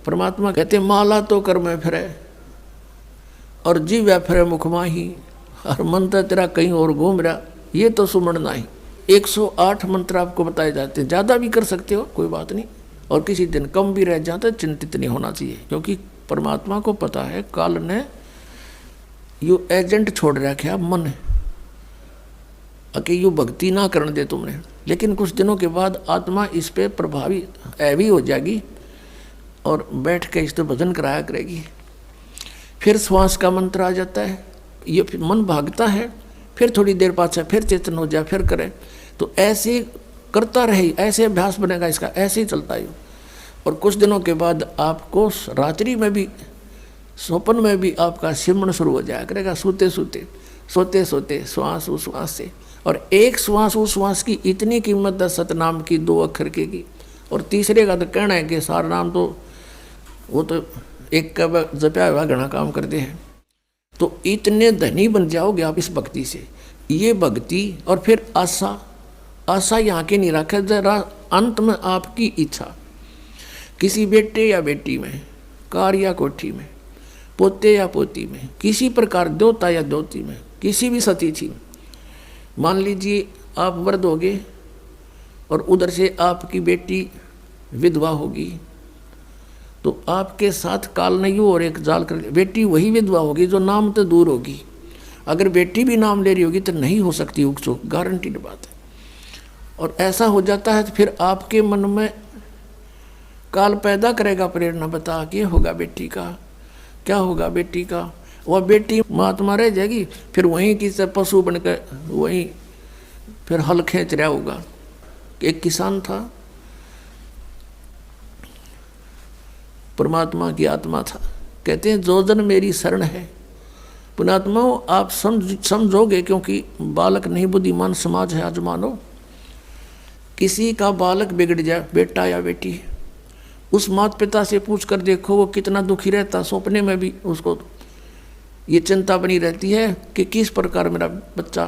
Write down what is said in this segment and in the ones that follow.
परमात्मा कहते माला तो कर में फिरे और जीव फिरे मुख माही, और मंत्र तेरा कहीं और घूम रहा, ये तो सुमरण नहीं। 108 मंत्र आपको बताए जाते हैं, ज़्यादा भी कर सकते हो कोई बात नहीं, और किसी दिन कम भी रह जाता, चिंतित नहीं होना चाहिए, क्योंकि परमात्मा को पता है काल ने यू एजेंट छोड़ रखा मन कि यू भक्ति ना करने दे तुमने, लेकिन कुछ दिनों के बाद आत्मा इस पे प्रभावी ऐवी हो जाएगी और बैठ के इस तो भजन कराया करेगी। फिर श्वास का मंत्र आ जाता है, ये फिर मन भागता है, फिर थोड़ी देर पाछा फिर चेतन हो जाए, फिर करे, तो ऐसे करता रहे, ऐसे अभ्यास बनेगा इसका, ऐसे ही चलता है। और कुछ दिनों के बाद आपको रात्रि में भी, स्वप्न में भी आपका सिमरण शुरू हो जाया करेगा, सोते सोते श्वास उस श्वास से। और एक श्वास उस श्वास की इतनी कीमत है सतनाम की, 2 अक्षर की, और तीसरे का तो कहना है कि सारा नाम तो वो तो एक का जपया हुआ घना काम करते हैं। तो इतने धनी बन जाओगे आप इस भक्ति से। ये भक्ति और फिर आशा यहाँ के नहीं रखे, जरा अंत में आपकी इच्छा, किसी बेटे या बेटी में, कार या कोठी में, पोते या पोती में, किसी प्रकार देवता या देवती में, किसी भी सतीथि में। मान लीजिए आप वृद्ध होगे और उधर से आपकी बेटी विधवा होगी, तो आपके साथ काल नहीं हो और एक जाल कर, बेटी वही विधवा होगी जो नाम तो दूर होगी। अगर बेटी भी नाम ले रही होगी तो नहीं हो सकती उकचुक, गारंटीड बात है। और ऐसा हो जाता है तो फिर आपके मन में काल पैदा करेगा प्रेरणा, बता के होगा बेटी का, क्या होगा बेटी का। वह बेटी महात्मा रह जाएगी, फिर वहीं की से पशु बनकर वहीं फिर हल खींच रहा होगा। एक किसान था, परमात्मा की आत्मा था, कहते हैं जो जन मेरी शरण है। पुणात्मा आप समझोगे, क्योंकि बालक नहीं बुद्धिमान समाज है आज मानो। किसी का बालक बिगड़ जाए, बेटा या बेटी, उस माता पिता से पूछ कर देखो वो कितना दुखी रहता। सपने में भी उसको ये चिंता बनी रहती है कि किस प्रकार मेरा बच्चा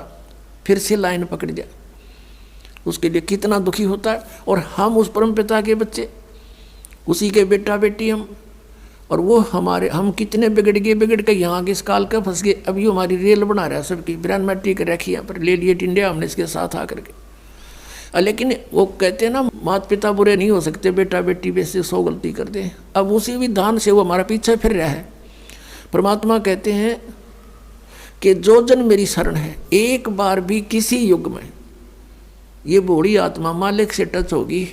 फिर से लाइन पकड़ जाए, उसके लिए कितना दुखी होता है। और हम उस परम पिता के बच्चे, उसी के बेटा बेटी हम, और वो हम कितने बिगड़ के यहाँ के इस काल का फंस गए। अभी हमारी रेल बना रहा है सबकी, ब्रांड मैट्री के रखी यहाँ पर ले लिए इंडिया हमने इसके साथ आकर के। लेकिन वो कहते हैं ना माता पिता बुरे नहीं हो सकते, बेटा बेटी वैसे 100 गलती करते हैं। अब उसी विधान से वो हमारा पीछे फिर रहा है। परमात्मा कहते हैं कि जो जन मेरी शरण है, एक बार भी किसी युग में ये बूढ़ी आत्मा मालिक से टच होगी,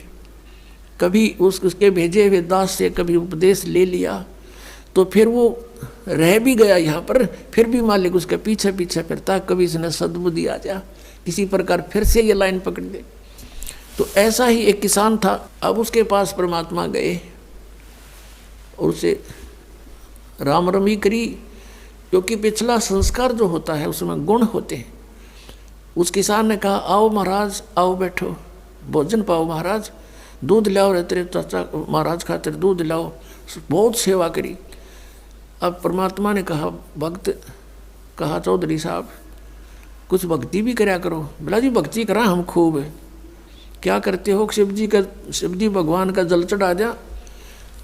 कभी उसके भेजे हुए दास से कभी उपदेश ले लिया, तो फिर वो रह भी गया यहाँ पर, फिर भी मालिक उसके पीछे पीछे फिरता, कभी इसने सद्बुद्धि आ जा, किसी प्रकार फिर से ये लाइन पकड़ दे। तो ऐसा ही एक किसान था। अब उसके पास परमात्मा गए और उसे राम रमी करी, क्योंकि पिछला संस्कार जो होता है उसमें गुण होते हैं। उस किसान ने कहा आओ महाराज, आओ बैठो, भोजन पाओ महाराज, दूध लाओ रे तेरे चाचा महाराज खातिर दूध लाओ, बहुत सेवा करी। अब परमात्मा ने कहा भक्त, कहा चौधरी साहब कुछ भक्ति भी करया करो। बोला जी भक्ति करा हम खूब है। क्या करते हो? शिव जी भगवान का जल चढ़ा दिया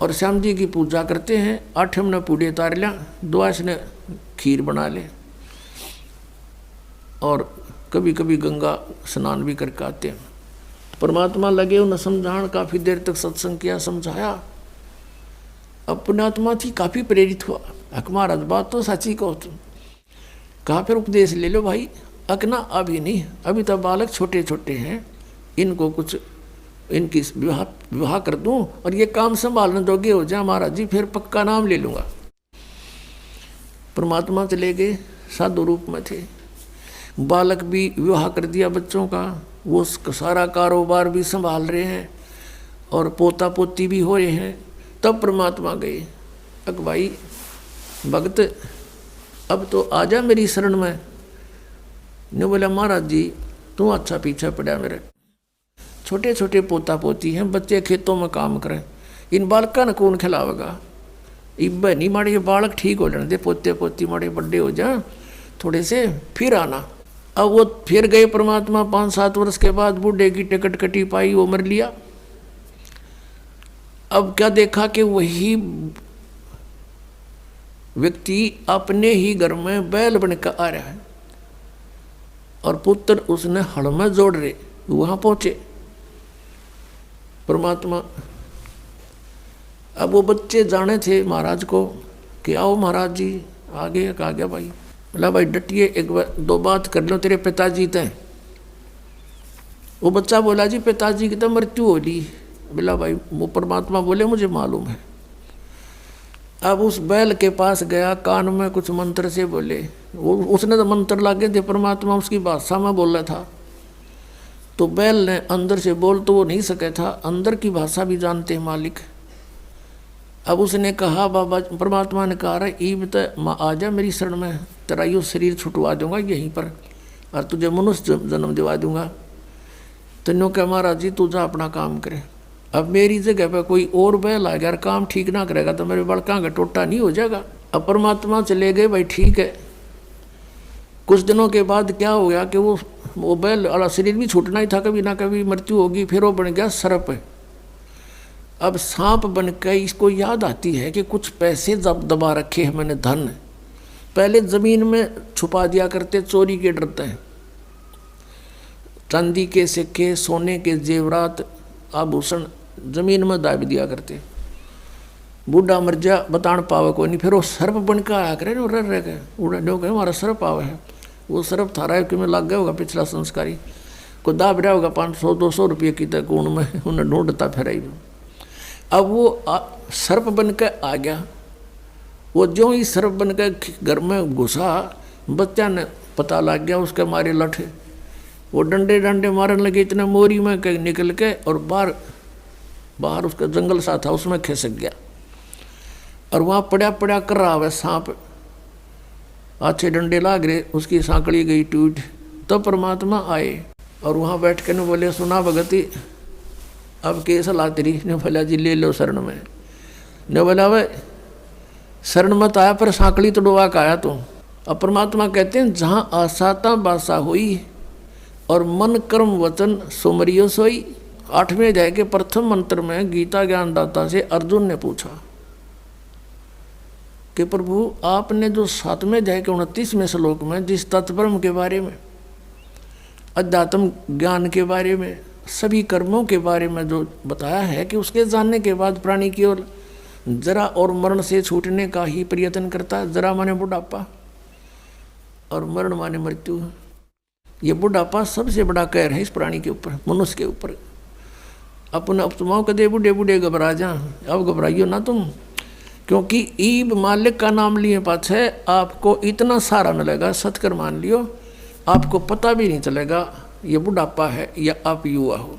और श्याम जी की पूजा करते हैं, 8 ने पूड़े उतार लिया, 2 ने खीर बना ले, और कभी कभी गंगा स्नान भी करके आते हैं। परमात्मा लगे उन्हें समझान, काफ़ी देर तक सत्संग किया, समझाया। अब पुण्यात्मा थी, काफ़ी प्रेरित हुआ, हक महाराज बात तो सच्ची कहो तुम। कहा फिर उपदेश ले लो भाई, अकना अभी नहीं, अभी तो बालक छोटे छोटे हैं, इनको कुछ इनकी विवाह कर दूं और ये काम संभालने दोगे हो जाए महाराज जी, फिर पक्का नाम ले लूँगा। परमात्मा चले गए, साधु रूप में थे। बालक भी विवाह कर दिया बच्चों का, वो सारा कारोबार भी संभाल रहे हैं और पोता पोती भी हो रहे हैं। तब परमात्मा गए, अक भाई भक्त अब तो आजा मेरी शरण में। ने बोला महाराज जी तू अच्छा पीछे पड़ा, मेरे छोटे छोटे पोता पोती हैं, बच्चे खेतों में काम करें, इन बालका ने कौन खिलावेगा? इब नहीं माड़े, ये बालक ठीक हो जाने दे, पोते पोती माड़े बड़े हो जाए थोड़े से, फिर आना। अब वो फिर गए परमात्मा, 5-7 वर्ष के बाद बूढ़े की टिकट कटी पाई, वो मर लिया। अब क्या देखा कि वही व्यक्ति अपने ही घर में बैल बनकर आ रहा है और पुत्र उसने हड़ में जोड़ रहे। वहां पहुंचे परमात्मा। अब वो बच्चे जाने थे महाराज को कि आओ महाराज जी आगे। कहा गया भाई, बोला भाई डटिए, एक दो बात कर लो, तेरे पिताजी थे। वो बच्चा बोला जी पिताजी की तो मृत्यु हो ली। बोला भाई वो परमात्मा बोले मुझे मालूम है। अब उस बैल के पास गया, कान में कुछ मंत्र से बोले। वो उसने तो मंत्र लागे थे, परमात्मा उसकी भाषा में बोल रहा था। तो बैल ने अंदर से बोल तो वो नहीं सके था, अंदर की भाषा भी जानते हैं मालिक। अब उसने कहा बाबा, परमात्मा ने कहा रहा ईब तो आ जा मेरी शरण में, तेरा यो शरीर छुटवा दूंगा यहीं पर और तुझे मनुष्य जन्म दिवा दूंगा। तो नो कह महाराज जी तू जा अपना काम करे। अब मेरी जगह पे कोई और बैल आ गया और काम ठीक ना करेगा तो मेरे बड़का का टोटा नहीं हो जाएगा। अब परमात्मा चले गए, भाई ठीक है। कुछ दिनों के बाद क्या हो गया कि वो बैल वाला शरीर भी छूटना ही था, कभी ना कभी मृत्यु होगी। फिर वो बन गया सर्प। अब सांप बन के इसको याद आती है कि कुछ पैसे दबा रखे हैं मैंने, धन पहले जमीन में छुपा दिया करते, चोरी के डरते हैं। चांदी के सिक्के, सोने के जेवरात, आभूषण जमीन में दाब दिया करते। बूढ़ा मर जा बतान पावे कोई नहीं। फिर वो सर्प बन के आया करे ना, रह के उड़ा डो के हमारा सर्प आवे है। वो सर्प थारा है कि में लग गया होगा पिछला संस्कारी को, दाब रहा होगा 500-200 रुपये की तक ऊन में, उन्हें ढूंढता फिर। अब वो सर्प बन के आ गया। वो जो ही सर्प बन के घर में घुसा, बच्चा ने पता लग गया, उसके मारे लठे वो डंडे डंडे मारने लगे। इतने मोरी में निकल के और बाहर उसका जंगल सा था उसमें खिसक गया और वहाँ पड़ा पड़ा कर रहा है सांप। अच्छे डंडे लाग रहे, उसकी सांकड़ी गई टूट। तो परमात्मा आए और वहाँ बैठ के ने बोले सुना भगती अब के सलाह तेरी। ने बोला जी ले लो शरण में। ने बोला वे शरण मत आया पर सांकड़ी तो डुबा के आया तू। अब परमात्मा कहते हैं जहाँ आसाता बासा हुई और मन कर्म वचन सुमरियो सोई। 8वें अध्याय के प्रथम मंत्र में गीता ज्ञानदाता से अर्जुन ने पूछा कि प्रभु आपने जो 7वें अध्याय के 29वें श्लोक में जिस तत्परम के बारे में, अध्यात्म ज्ञान के बारे में, सभी कर्मों के बारे में जो बताया है कि उसके जानने के बाद प्राणी की ओर जरा और मरण से छूटने का ही प्रयत्न करता है। जरा माने बुढ़ापा और मरण माने मृत्यु। ये बुढ़ापा सबसे बड़ा कहर है इस प्राणी के ऊपर, मनुष्य के ऊपर। अपने अपतमाओं कदे बूढ़े बूढ़े घबरा जा, अब घबराइयो ना तुम, क्योंकि ईब मालिक का नाम लिए पाछे आपको इतना सारा मिलेगा, सत्कर मान लियो, आपको पता भी नहीं चलेगा ये बुढ़ापा है या आप युवा हो।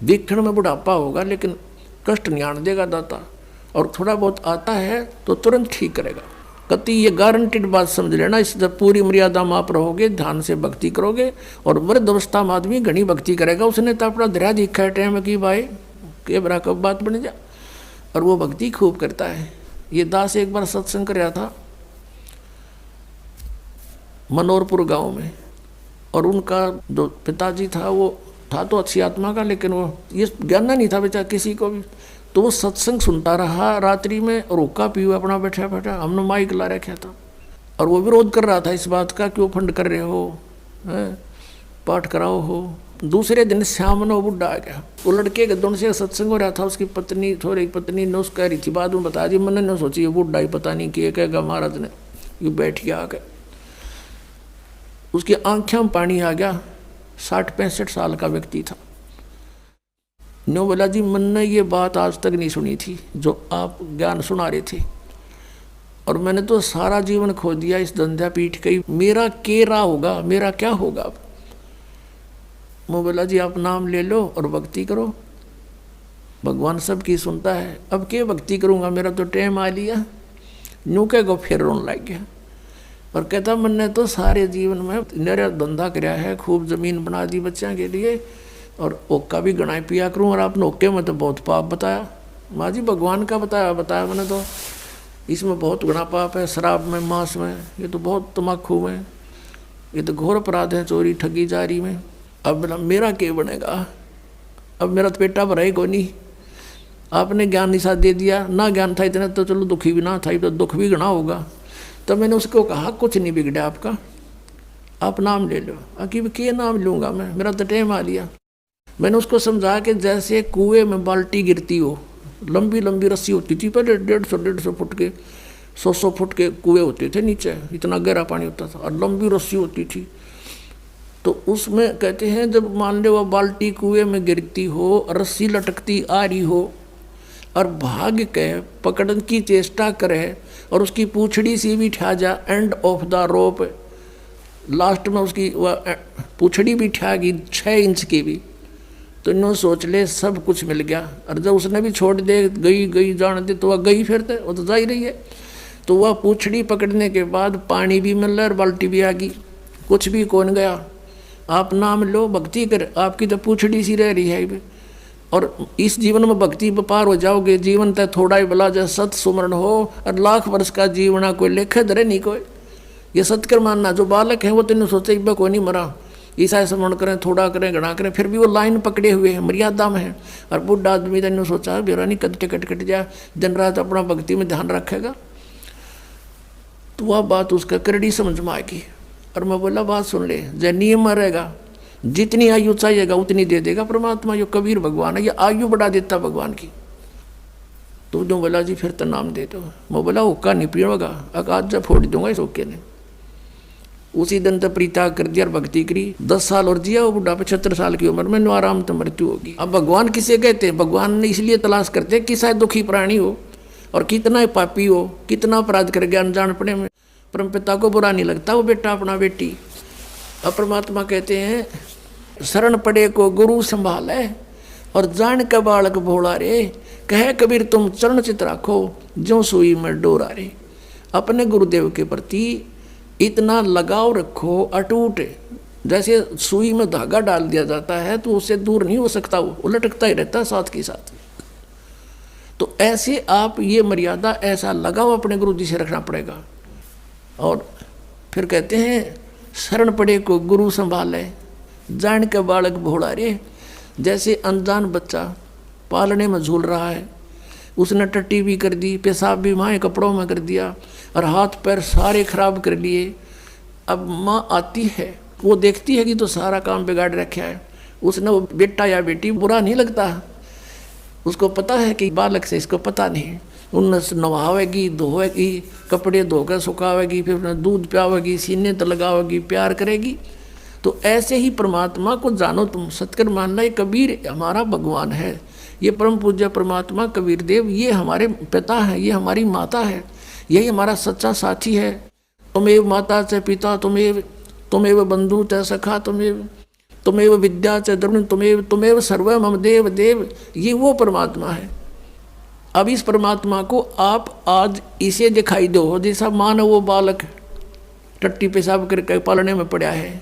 देखने में बुढ़ापा होगा लेकिन कष्ट नहीं आने देगा दाता, और थोड़ा बहुत आता है तो तुरंत ठीक करेगा। कति ये गारंटेड बात समझ लेना। इस जब पूरी मर्यादा में आप रहोगे, ध्यान से भक्ति करोगे, और वृद्ध अवस्था में आदमी घनी भक्ति करेगा। उसने तो अपना धैर्य दिखा टाइम की भाई के बरा कब बात बन जा, और वो भक्ति खूब करता है। ये दास एक बार सत्संग कर रहा था मनोरपुर गांव में, और उनका जो पिताजी था वो था तो अच्छी आत्मा का, लेकिन वो ये ज्ञान नहीं था बेचारा किसी को भी। तो वो सत्संग सुनता रहा रात्रि में, और हुक्का पीवा अपना बैठा बैठा, हमने माइक ला रखा था, और वो विरोध कर रहा था इस बात का कि वो फंड कर रहे हो, पाठ कराओ हो। दूसरे दिन शाम ने वो बुढ़ा आ गया। वो लड़के के दोनों से सत्संग हो रहा था, उसकी पत्नी थोड़ी पत्नी ने उसको कह रही थी, बाद में बता दी, मैंने न सोची ये बुढ़ा ही पता नहीं किए कहेगा महाराज ने। ये बैठ गया आके, उसकी आंखें में पानी आ गया। 60-65 साल का व्यक्ति था। नो बोला जी मैंने ये बात आज तक नहीं सुनी थी जो आप ज्ञान सुना रहे थे, और मैंने तो सारा जीवन खो दिया इस धंधा पीठ के, मेरा केरा होगा, मेरा क्या होगा। मैं बोला जी आप नाम ले लो और भक्ति करो, भगवान सबकी सुनता है। अब क्या भक्ति करूँगा, मेरा तो टाइम आ लिया। न्यू कह को फिर रोने लग गया और कहता मैंने तो सारे जीवन में मेरा धंधा कराया है, खूब ज़मीन बना दी बच्चों के लिए, और ओक्का भी गणाई पिया करूँ, और आपने ओक्के में तो बहुत पाप बताया। माँ जी भगवान का बताया मैंने तो, इसमें बहुत गुना पाप है, शराब में, मांस में, ये तो बहुत तम्बाकू में, ये तो घोर अपराध है, चोरी ठगी जारी में। अब मेरा क्या बनेगा, अब मेरा तो पेटा भरा ही को नहीं। आपने ज्ञान निशा दे दिया, ना ज्ञान था इतना तो चलो दुखी भी ना था, तो दुख भी घना होगा। तो मैंने उसको कहा कुछ नहीं बिगड़ा आपका, आप नाम ले लो। कि के नाम लूँगा मैं, मेरा तो टाइम आ लिया। मैंने उसको समझा कि जैसे कुएं में बाल्टी गिरती हो, लंबी लंबी रस्सी होती थी पहले, 150 फुट के 100 फुट के कुएं होते थे नीचे, इतना गहरा पानी होता था और लंबी रस्सी होती थी। तो उसमें कहते हैं जब मान लो वह बाल्टी कुएं में गिरती हो, रस्सी लटकती आ रही हो और भाग के पकड़ने की चेष्टा करे और उसकी पूछड़ी सी भी ठा जा, end of the rope, last में उसकी वह पूछड़ी भी ठा गई 6 इंच की भी, तो इन्होंने सोच ले सब कुछ मिल गया। और जब उसने भी छोड़ दे, गई जान दे, तो वह गई फिर तो वो तो जा ही रही है। तो वह पूछड़ी पकड़ने के बाद पानी भी मिल रहा और बाल्टी भी आ गई, कुछ भी कौन गया। आप नाम लो, भक्ति कर, आपकी तो पूछड़ी सी रह रही है। और इस जीवन में भक्ति पार हो जाओगे। जीवन तय थोड़ा ही भला जय सत सुमरण हो, और लाख वर्ष का जीवना कोई लेखे धरे नहीं कोई। ये सत्कर मानना, जो बालक है वो तेने सोचे इब्बा कोई नहीं मरा, ईसा स्मरण करें, थोड़ा करें, घना करें, फिर भी वो लाइन पकड़े हुए हैं, मर्यादा में है। और बुढ़ा आदमी तेने सोचा बेरा नहीं कद कट जाए, दिन रात अपना भक्ति में ध्यान रखेगा। तो वह बात उसका करड़ी समझ में आएगी। और मैं बोला बात सुन ले, जय नियम रहेगा, जितनी आयु चाहिएगा उतनी दे देगा परमात्मा। यो कबीर भगवान है, ये आयु बढ़ा देता भगवान की। तो जो बोला जी फिर तो नाम दे दो। मैं बोला हुक्का नहीं पीओगा, आज जब फोड़ दूंगा इस हुक्के ने। उसी दिन तो परित्याग कर दिया और भक्ति करी। 10 साल और जिया वो बुढ़ा, 75 साल की उम्र में आराम तो मृत्यु होगी। अब भगवान किसे कहते हैं? भगवान ने इसलिए तलाश करते कि शायद दुखी प्राणी हो और कितना पापी हो, कितना अपराध कर गया अनजानपने में, परम पिता को बुरा नहीं लगता वो बेटा अपना बेटी। अब परमात्मा कहते हैं शरण पड़े को गुरु संभाले और जान के बालक भोला रे, कहे कबीर तुम चरण चित राखो जो सुई में डोरा रे। अपने गुरुदेव के प्रति इतना लगाव रखो अटूट, जैसे सुई में धागा डाल दिया जाता है तो उससे दूर नहीं हो सकता, वो लटकता ही रहता है साथ के साथ। तो ऐसे आप ये मर्यादा, ऐसा लगाव अपने गुरु जी से रखना पड़ेगा। और फिर कहते हैं शरण पड़े को गुरु संभाले जान के बालक भोला रे। जैसे अनजान बच्चा पालने में झूल रहा है, उसने टट्टी भी कर दी, पेशाब भी माँ कपड़ों में कर दिया और हाथ पैर सारे खराब कर लिए। अब माँ आती है, वो देखती है कि तो सारा काम बिगाड़ रखा है। उसने वो बेटा या बेटी बुरा नहीं लगता, उसको पता है कि बालक से इसको पता नहीं। उन्हें नवावेगी, धोएगी, कपड़े धोकर सुखावेगी, फिर उन्हें दूध पियावेगी, सीने तो लगावेगी, प्यार करेगी। तो ऐसे ही परमात्मा को जानो तुम, सत्कर मानना। ये कबीर हमारा भगवान है, ये परम पूज्य परमात्मा कबीर देव, ये हमारे पिता है, ये हमारी माता है, यही हमारा सच्चा साथी है। तुमेव माता च पिता तुमेव बंधु च सखा तुमेव विद्या च द्रविण तुमेव सर्व मम देव देव, ये वो परमात्मा है। अब इस परमात्मा को आप आज इसे दिखाई दो, जैसा मानो वो बालक टट्टी पेशाब करके पालने में पड़ा है।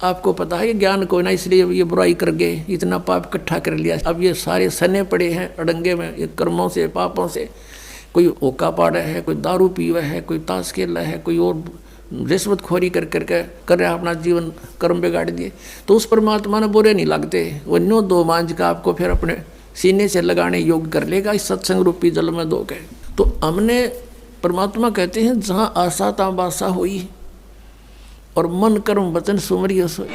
आपको पता है ये ज्ञान को ना, इसलिए ये बुराई कर गए, इतना पाप इकट्ठा कर लिया। अब ये सारे सने पड़े हैं अड़ंगे में, ये कर्मों से पापों से। कोई ओका पाड़ा है, कोई दारू पीवा है, कोई ताश खेला है, कोई और रिश्वतखोरी कर रहा अपना जीवन कर्म बिगाड़ दिए। तो उस परमात्मा ने बुरे नहीं लगते, वो नो दो मांझ का आपको फिर अपने सीने से लगाने योग्य कर लेगा इस सत्संग रूपी जल में दो के। तो हमने परमात्मा कहते हैं जहाँ आशा ता बासा हुई और मन कर्म वचन सुमरियो सोई।